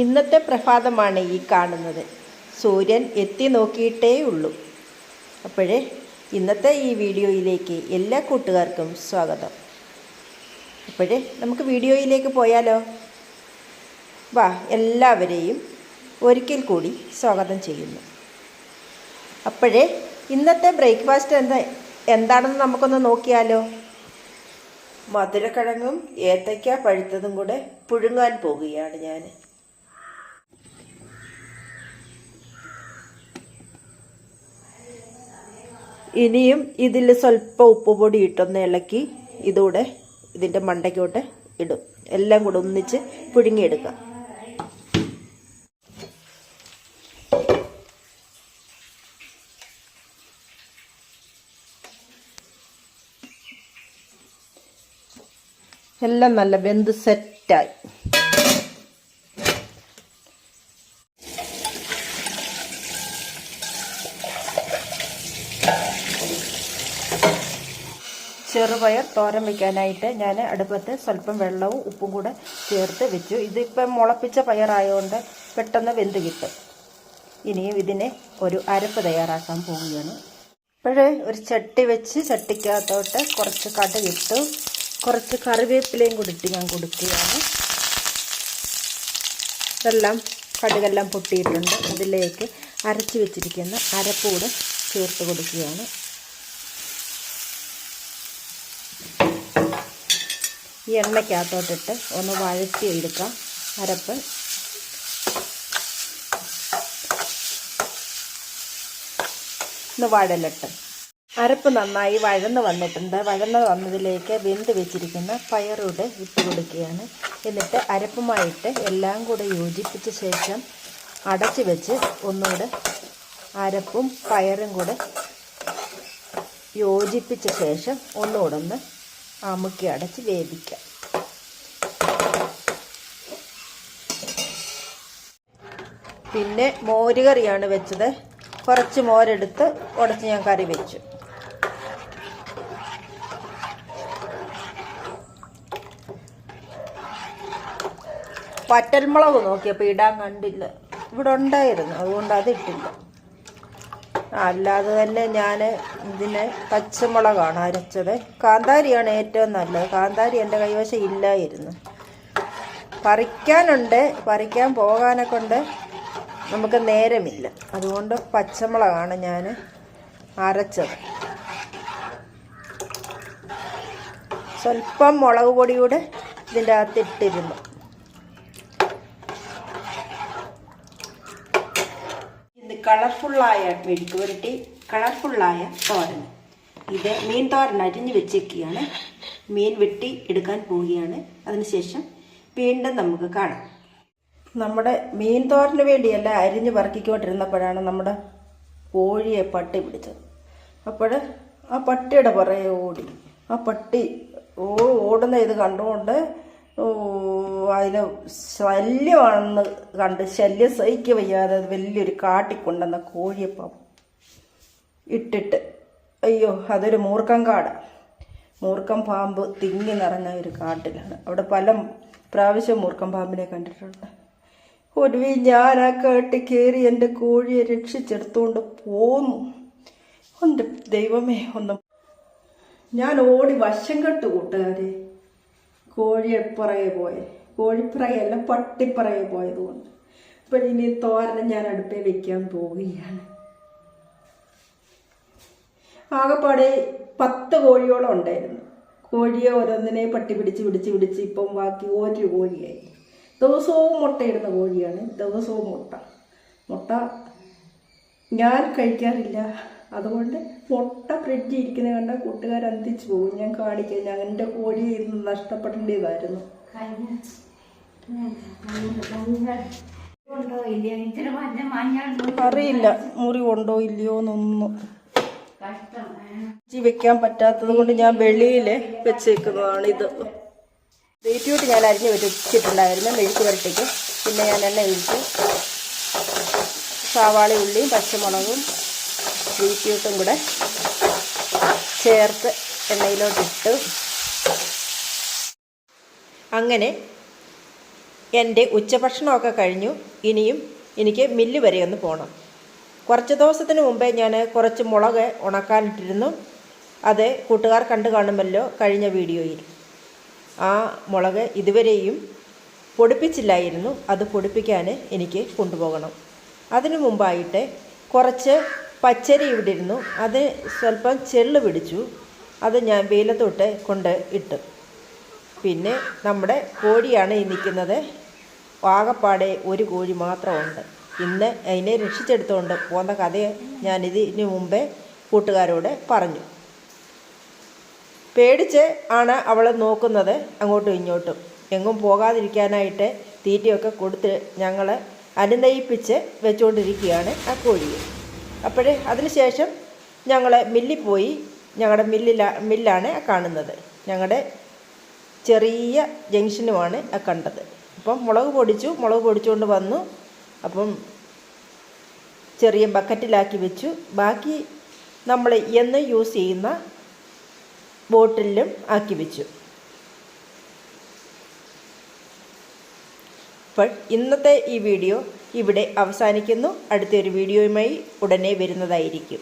ഇന്നത്തെ പ്രഭാതമാണ് ഈ കാണുന്നത്. സൂര്യൻ എത്തി നോക്കിയിട്ടേ ഉള്ളൂ. അപ്പോഴേ ഇന്നത്തെ ഈ വീഡിയോയിലേക്ക് എല്ലാ കൂട്ടുകാർക്കും സ്വാഗതം. അപ്പോഴേ നമുക്ക് വീഡിയോയിലേക്ക് പോയാലോ? വാ, എല്ലാവരെയും ഒരിക്കൽ കൂടി സ്വാഗതം ചെയ്യുന്നു. അപ്പോഴേ ഇന്നത്തെ ബ്രേക്ക്ഫാസ്റ്റ് എന്താണെന്ന് നമുക്കൊന്ന് നോക്കിയാലോ? മധുരക്കിഴങ്ങും ഏത്തയ്ക്ക പഴുത്തതും കൂടെ പുഴുങ്ങാൻ പോകുകയാണ് ഞാൻ. ഇനിയും ഇതിൽ സ്വല്പം ഉപ്പുപൊടി ഇട്ടൊന്ന് ഇളക്കി ഇതൂടെ ഇതിൻ്റെ മണ്ടയ്ക്കോട്ട് ഇടും. എല്ലാം കൂടെ ഒന്നിച്ച് പുഴുങ്ങിയെടുക്കാം. എല്ലാം നല്ല വെന്ത് സെറ്റായി. ചെറുപയർ തോരൻ വയ്ക്കാനായിട്ട് ഞാൻ അടുപ്പത്ത് സ്വല്പം വെള്ളവും ഉപ്പും കൂടെ ചേർത്ത് വെച്ചു. ഇതിപ്പം മുളപ്പിച്ച പയറായതുകൊണ്ട് പെട്ടെന്ന് വെന്ത് കിട്ടും. ഇനിയും ഇതിനെ ഒരു അരപ്പ് തയ്യാറാക്കാൻ പോവുകയാണ്. അപ്പോഴേ ഒരു ചട്ടി വെച്ച് ചട്ടിക്കകത്തോട്ട് കുറച്ച് കടുകിട്ടു, കുറച്ച് കറിവേപ്പിലയും കൂടി ഇട്ട് ഞാൻ കൊടുക്കുകയാണ്. ഇതെല്ലാം കടുകെല്ലാം പൊട്ടിയിട്ടുണ്ട്. അതിലേക്ക് അരച്ച് വെച്ചിരിക്കുന്ന അരപ്പ് കൂടെ ചേർത്ത് കൊടുക്കുകയാണ്. ഈ എണ്ണയ്ക്കകത്തോട്ടിട്ട് ഒന്ന് വഴറ്റിയെടുക്കാം അരപ്പ്. ഒന്ന് വഴലിട്ട് അരപ്പ് നന്നായി വഴന്ന് വന്നിട്ടുണ്ട്. വഴന്ന് വന്നതിലേക്ക് വെന്ത് വെച്ചിരിക്കുന്ന പയറൂടെ ഇട്ട് കൊടുക്കുകയാണ്. എന്നിട്ട് അരപ്പുമായിട്ട് എല്ലാം കൂടെ യോജിപ്പിച്ച ശേഷം അടച്ച് വെച്ച് ഒന്നുകൂടെ അരപ്പും പയറും കൂടെ യോജിപ്പിച്ച ശേഷം ഒന്നുകൂടെ ഒന്ന് അമുക്കി അടച്ച് വേവിക്കാം. പിന്നെ മോരുകറിയാണ് വെച്ചത്. കുറച്ച് മോരെടുത്ത് ഉടച്ച് ഞാൻ കറി വെച്ചു. വറ്റൽമുളക് നോക്കിയപ്പോൾ ഇടാൻ കണ്ടില്ല. ഇവിടെ ഉണ്ടായിരുന്നു, അതുകൊണ്ട് അതിട്ടില്ല. അല്ലാതെ തന്നെ ഞാൻ ഇതിന് പച്ചമുളകാണ് അരച്ചത്. കാന്താരിയാണ് ഏറ്റവും നല്ലത്. കാന്താരി എൻ്റെ കൈവശം ഇല്ലായിരുന്നു. പറിക്കാനുണ്ട്, പറിക്കാൻ പോകാനൊക്കെ ഉണ്ട്, നമുക്ക് നേരമില്ല. അതുകൊണ്ട് പച്ചമുളകാണ് ഞാൻ അരച്ചത്. സ്വല്പം മുളക് പൊടി കൂടെ ഇതിൻ്റെ അകത്ത് ഇട്ടിരുന്നു. കളർഫുള്ളായ മെഴുക്ക് പുരട്ടി, കളർഫുള്ളായ തോരൻ. ഇത് മീൻ തോരൻ അരിഞ്ഞ് വെച്ചേക്കുകയാണ്. മീൻ വെട്ടി എടുക്കാൻ പോവുകയാണ്. അതിനുശേഷം വീണ്ടും നമുക്ക് കാണാം. നമ്മുടെ മീൻ തോരന് വേണ്ടിയല്ല അരിഞ്ഞ് പറക്കിക്കൊണ്ടിരുന്നപ്പോഴാണ് നമ്മുടെ കോഴിയെ പട്ടി പിടിച്ചത്. അപ്പോൾ ആ പട്ടിയുടെ പുറകെ ഓടി. ആ പട്ടി ഓടുന്ന ഇത് കണ്ടുകൊണ്ട് അതിന് ശല്യമാണെന്ന് കണ്ട് ശല്യം സഹിക്കുക വയ്യാതെ വലിയൊരു കാട്ടിക്കൊണ്ടെന്ന കോഴിയപ്പം ഇട്ടിട്ട്, അയ്യോ അതൊരു മൂർക്കം കാടാണ്. മൂർക്കം പാമ്പ് തിങ്ങി നിറഞ്ഞ ഒരു കാട്ടിലാണ്. അവിടെ പല പ്രാവശ്യം മൂർക്കം പാമ്പിനെ കണ്ടിട്ടുണ്ട്. ഒടുവിൽ ഞാൻ ആ കാട്ടി കയറി എൻ്റെ കോഴിയെ രക്ഷിച്ചെടുത്തുകൊണ്ട് പോന്നു. എൻ്റെ ദൈവമേ, ഒന്നും ഞാൻ ഓടി വശം കെട്ടു കൂട്ടുകാരെ. കോഴിപ്പുറകെ പോയെ, കോഴിപ്പുറകെയല്ല പട്ടിപ്പുറകെ പോയതുകൊണ്ട്. അപ്പം ഇനി തോരൻ ഞാൻ അടുപ്പേ വയ്ക്കാൻ പോവുകയാണ്. ആകെപ്പാടെ 10 കോഴിയോളം ഉണ്ടായിരുന്നു. കോഴിയെ ഓരോന്നിനെ പട്ടി പിടിച്ച് ഇപ്പം ബാക്കി ഒരു കോഴിയായി. ദിവസവും മുട്ടയിടുന്ന കോഴിയാണ്. ദിവസവും മുട്ട ഞാൻ കഴിക്കാറില്ല. അതുകൊണ്ട് മുട്ട ഫ്രിഡ്ജിൽ ഇരിക്കുന്നത് കണ്ട കൂട്ടുകാർ അന്തിച്ചു പോകും. ഞാൻ കാണിക്കാം. ഞാൻ എൻ്റെ കോഴിയെ ഇരുന്ന് നഷ്ടപ്പെടേണ്ടതായിരുന്നു. അറിയില്ല മുറിവുണ്ടോ ഇല്ലയോ എന്നൊന്നും. വെക്കാൻ പറ്റാത്തത് കൊണ്ട് ഞാൻ വെളിയിൽ വെച്ചേക്കുന്നതാണ്. ഇത് ബീറ്റ്റൂട്ട് ഞാൻ അരിഞ്ഞ് വെച്ചിട്ടുണ്ടായിരുന്നു മെഴുക്ക് പുരട്ടിക്ക്. പിന്നെ ഞാൻ എണ്ണ ഒഴിച്ചു. സവാള, ഉള്ളിയും പച്ചമുളകും ബീറ്റ്റൂട്ടും കൂടെ ചേർത്ത് എണ്ണയിലോട്ടിട്ട് അങ്ങനെ എൻ്റെ ഉച്ചഭക്ഷണമൊക്കെ കഴിഞ്ഞു. ഇനിയും എനിക്ക് മില്ല് വരെ ഒന്ന് പോകണം. കുറച്ച് ദിവസത്തിന് മുമ്പേ ഞാൻ കുറച്ച് മുളക് ഉണക്കാനിട്ടിരുന്നു. അത് കൂട്ടുകാർ കണ്ടു കാണുമല്ലോ കഴിഞ്ഞ വീഡിയോയിൽ. ആ മുളക് ഇതുവരെയും പൊടിപ്പിച്ചില്ലായിരുന്നു. അത് പൊടിപ്പിക്കാൻ എനിക്ക് കൊണ്ടുപോകണം. അതിനു മുമ്പായിട്ട് കുറച്ച് പച്ചരി ഇവിടെ ഇരുന്നു. അത് സ്വല്പം ചെള്ള് പിടിച്ചു. അത് ഞാൻ വെയിലത്തോട്ട് കൊണ്ട് ഇട്ടു. പിന്നെ നമ്മുടെ കോഴിയാണ് ഈ നിൽക്കുന്നത്. ആകപ്പാടെ ഒരു കോഴി മാത്രമുണ്ട്. ഇന്ന് അതിനെ രക്ഷിച്ചെടുത്തുകൊണ്ട് പോകുന്ന കഥ ഞാനിതിന് മുമ്പേ കൂട്ടുകാരോട് പറഞ്ഞു. പേടിച്ച് ആണ് അവൾ നോക്കുന്നത് അങ്ങോട്ടും ഇങ്ങോട്ടും. എങ്ങും പോകാതിരിക്കാനായിട്ട് തീറ്റയൊക്കെ കൊടുത്ത് ഞങ്ങൾ അനുനയിപ്പിച്ച് വെച്ചുകൊണ്ടിരിക്കുകയാണ് ആ കോഴിയെ. അപ്പോഴേ അതിനുശേഷം ഞങ്ങൾ മില്ലിൽ പോയി. ഞങ്ങളുടെ മില്ലാണ് കാണുന്നത്. ഞങ്ങളുടെ ചെറിയ ജംഗ്ഷനുമാണ് കണ്ടത്. അപ്പം മുളക് പൊടിച്ചുകൊണ്ട് വന്നു. അപ്പം ചെറിയ ബക്കറ്റിലാക്കി വെച്ചു. ബാക്കി നമ്മൾ എന്നും യൂസ് ചെയ്യുന്ന ബോട്ടിലും ആക്കി വെച്ചു. അപ്പോൾ ഇന്നത്തെ ഈ വീഡിയോ ഇവിടെ അവസാനിക്കുന്നു. അടുത്തൊരു വീഡിയോയുമായി ഉടനെ വരുന്നതായിരിക്കും.